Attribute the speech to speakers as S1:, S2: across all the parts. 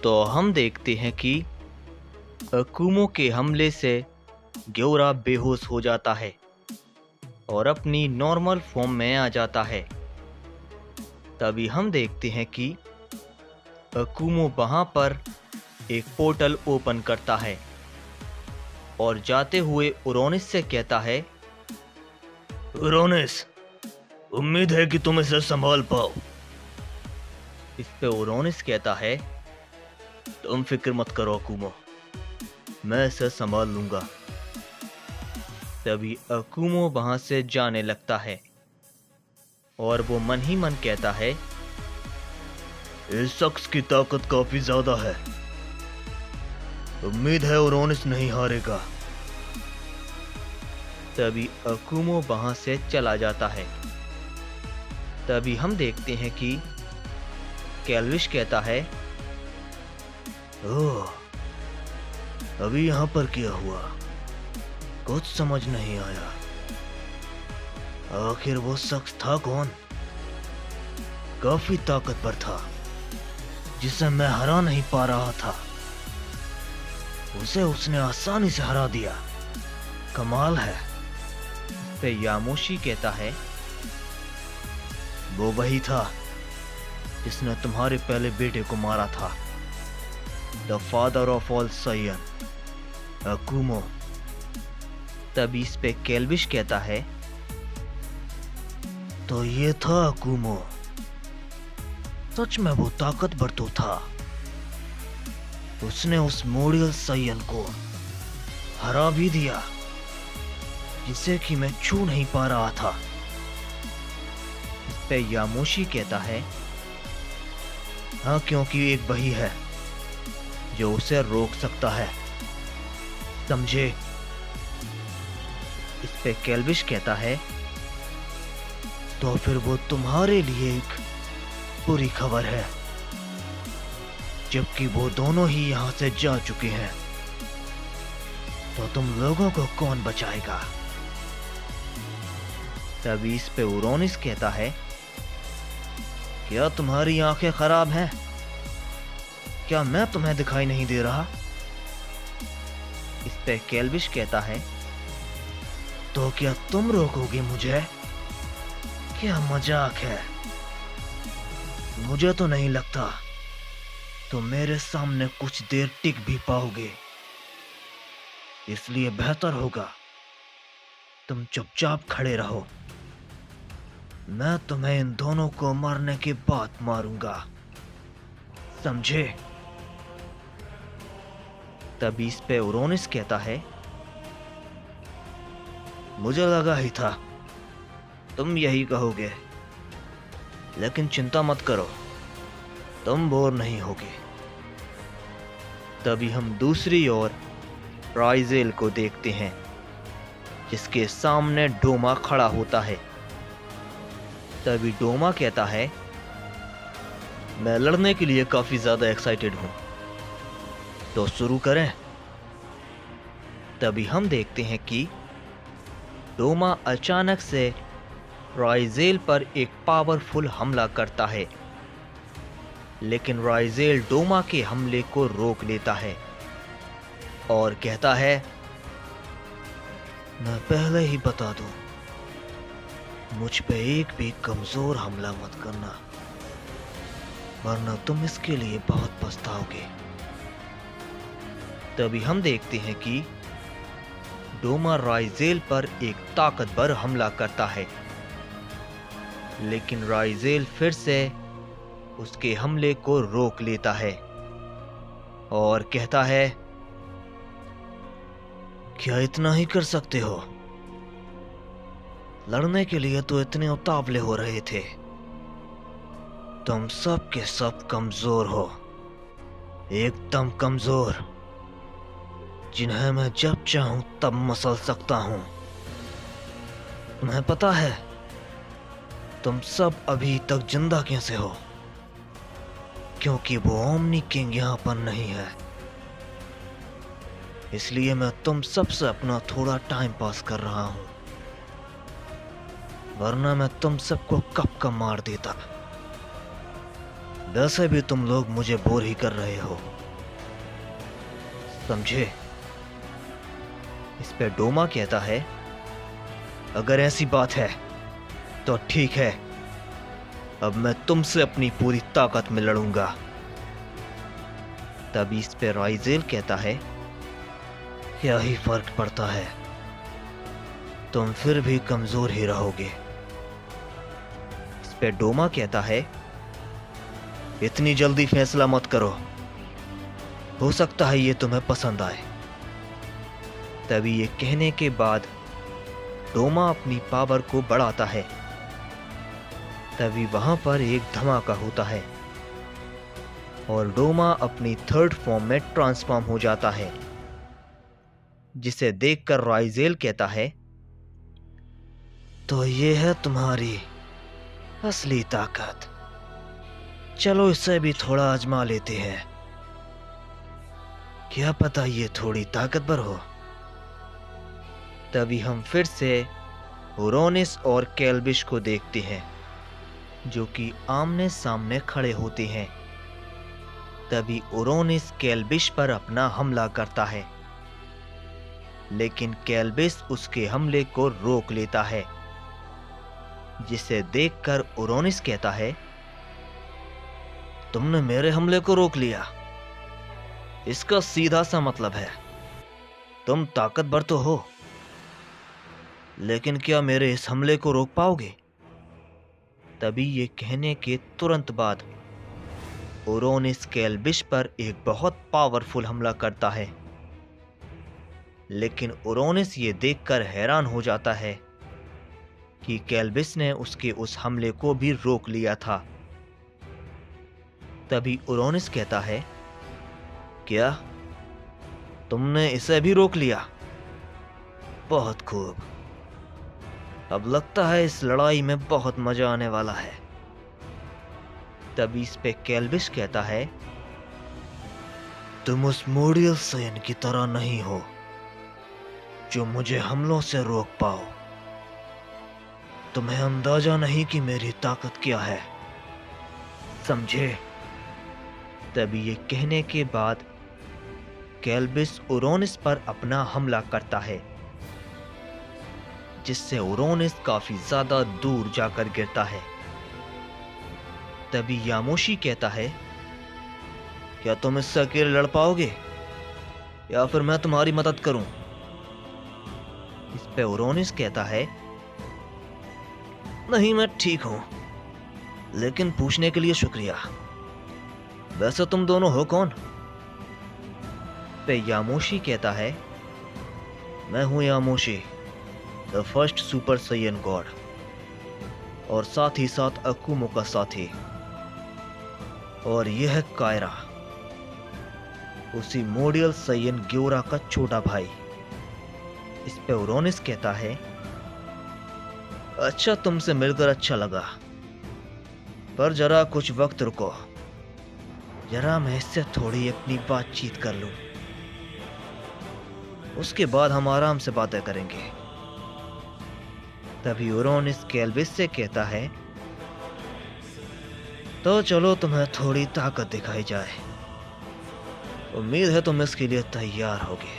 S1: तो हम देखते हैं कि अकूमो के हमले से ग्योरा बेहोश हो जाता है और अपनी नॉर्मल फॉर्म में आ जाता है। तभी हम देखते हैं कि अकूमो वहां पर एक पोर्टल ओपन करता है और जाते हुए उरोनिस से कहता है, उरोनिस, उम्मीद है कि तुम इसे संभाल पाओ। इस पे उरोनिस कहता है, तुम फिक्र मत करो अकूमो, मैं इसे संभाल लूंगा। तभी अकूमो वहां से जाने लगता है और वो मन ही मन कहता है, इस शख्स की ताकत काफी ज्यादा है, उम्मीद है उरोनिस नहीं हारेगा। तभी अकूमो वहां से चला जाता है। तभी हम देखते हैं कि कैल्विश कहता है, ओह, अभी यहां पर क्या हुआ, कुछ समझ नहीं आया। आखिर वो शख्स था कौन? काफी ताकतवर था, जिसे मैं हरा नहीं पा रहा था। उसे उसने आसानी से हरा दिया, कमाल है। पे यामोशी कहता है, वो वही था जिसने तुम्हारे पहले बेटे को मारा था, द फादर ऑफ ऑल साइयन, अकूमो। तभी इस पे कैल्विश कहता है, तो ये था अकूमो, सच में वो ताकतवर तो था। उसने उस मोडियल साइयन को हरा भी दिया, जिसे कि मैं छू नहीं पा रहा था। इस पे यामोशी कहता है, हाँ, क्योंकि एक वही है जो उसे रोक सकता है, समझे? इस पे कैल्विश कहता है, तो फिर वो तुम्हारे लिए एक बुरी खबर है, जबकि वो दोनों ही यहां से जा चुके हैं, तो तुम लोगों को कौन बचाएगा? तभी इस पे उरोनिस कहता है, क्या तुम्हारी आंखें खराब हैं? क्या मैं तुम्हें दिखाई नहीं दे रहा? इस पे कैल्विश कहता है, तो क्या तुम रोकोगे मुझे? क्या मजाक है। मुझे तो नहीं लगता तुम मेरे सामने कुछ देर टिक भी पाओगे, इसलिए बेहतर होगा तुम चुपचाप खड़े रहो। मैं तुम्हें इन दोनों को मारने के बाद मारूंगा, समझे? तभी इस पे उरोनिस कहता है, मुझे लगा ही था तुम यही कहोगे, लेकिन चिंता मत करो, तुम बोर नहीं होगे। तभी हम दूसरी ओर राइजेल को देखते हैं, जिसके सामने डोमा खड़ा होता है। तभी डोमा कहता है, मैं लड़ने के लिए काफी ज्यादा एक्साइटेड हूं, तो शुरू करें। तभी हम देखते हैं कि डोमा अचानक से राइजेल पर एक पावरफुल हमला करता है, लेकिन राइजेल डोमा के हमले को रोक लेता है और कहता है, मैं पहले ही बता दूं, मुझ पे एक भी कमजोर हमला मत करना, वरना तुम इसके लिए बहुत पछताओगे। तभी हम देखते हैं कि डोमा राइजेल पर एक ताकतवर हमला करता है, लेकिन राइजेल फिर से उसके हमले को रोक लेता है और कहता है, क्या इतना ही कर सकते हो? लड़ने के लिए तो इतने उतावले हो रहे थे। तुम सब के सब कमजोर हो, एकदम कमजोर, जिन्हें मैं जब चाहूं तब मसल सकता हूं। तुम्हें पता है तुम सब अभी तक जिंदा कैसे हो? क्योंकि वो ओमनी किंग यहां पर नहीं है, इसलिए मैं तुम सबसे अपना थोड़ा टाइम पास कर रहा हूं, वरना मैं तुम सबको कब का मार देता। वैसे भी तुम लोग मुझे बोर ही कर रहे हो, समझे? इस पे डोमा कहता है, अगर ऐसी बात है तो ठीक है, अब मैं तुमसे अपनी पूरी ताकत में लड़ूंगा। तभी इस पे राइजेल कहता है, क्या ही फर्क पड़ता है, तुम फिर भी कमजोर ही रहोगे। इस पे डोमा कहता है, इतनी जल्दी फैसला मत करो, हो सकता है ये तुम्हें पसंद आए। तभी ये कहने के बाद डोमा अपनी पावर को बढ़ाता है। तभी वहां पर एक धमाका होता है और डोमा अपनी थर्ड फॉर्म में ट्रांसफॉर्म हो जाता है, जिसे देखकर राइजेल कहता है, तो ये है तुम्हारी असली ताकत, चलो इसे भी थोड़ा आजमा लेते हैं, क्या पता ये थोड़ी ताकतवर हो। तभी हम फिर से ओरोनिस और कैल्विश को देखते हैं, जो कि आमने सामने खड़े होते हैं। तभी ओरोनिस कैल्विश पर अपना हमला करता है, लेकिन कैल्विश उसके हमले को रोक लेता है, जिसे देखकर ओरोनिस कहता है, तुमने मेरे हमले को रोक लिया, इसका सीधा सा मतलब है तुम ताकतवर तो हो, लेकिन क्या मेरे इस हमले को रोक पाओगे? तभी ये कहने के तुरंत बाद ओरोनिस कैल्विश पर एक बहुत पावरफुल हमला करता है, लेकिन ओरोनिस ये देखकर हैरान हो जाता है कि कैल्विश ने उसके उस हमले को भी रोक लिया था। तभी ओरोनिस कहता है, क्या तुमने इसे भी रोक लिया? बहुत खूब, अब लगता है इस लड़ाई में बहुत मजा आने वाला है। तभी इस पे कैल्विश कहता है, तुम उस मोडियल सेन की तरह नहीं हो जो मुझे हमलों से रोक पाओ, तुम्हें अंदाजा नहीं कि मेरी ताकत क्या है, समझे? तभी ये कहने के बाद कैल्विश ओरोनिस पर अपना हमला करता है, जिससे ओरोनिस काफी ज्यादा दूर जाकर गिरता है। तभी यामोशी कहता है, क्या तुम इससे अकेले लड़ पाओगे या फिर मैं तुम्हारी मदद करूं? इस पे ओरोनिस कहता है, नहीं मैं ठीक हूं, लेकिन पूछने के लिए शुक्रिया, वैसे तुम दोनों हो कौन? पे यामोशी कहता है, मैं हूं Yamoshi, the first super Saiyan god, और साथ ही साथ अकुमो का साथी, और यह है कायरा, उसी मोडियल सैयन ग्योरा का छोटा भाई। इस पे ओरोनिस कहता है, अच्छा तुमसे मिलकर अच्छा लगा, पर जरा कुछ वक्त रुको, जरा मैं इससे थोड़ी अपनी बातचीत कर लूं, उसके बाद हम आराम से बातें करेंगे। तभी ओरोनिस कैल्विश से कहता है, तो चलो तुम्हें थोड़ी ताकत दिखाई जाए, उम्मीद है तुम इसके लिए तैयार होगे,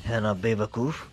S1: है ना बेवकूफ?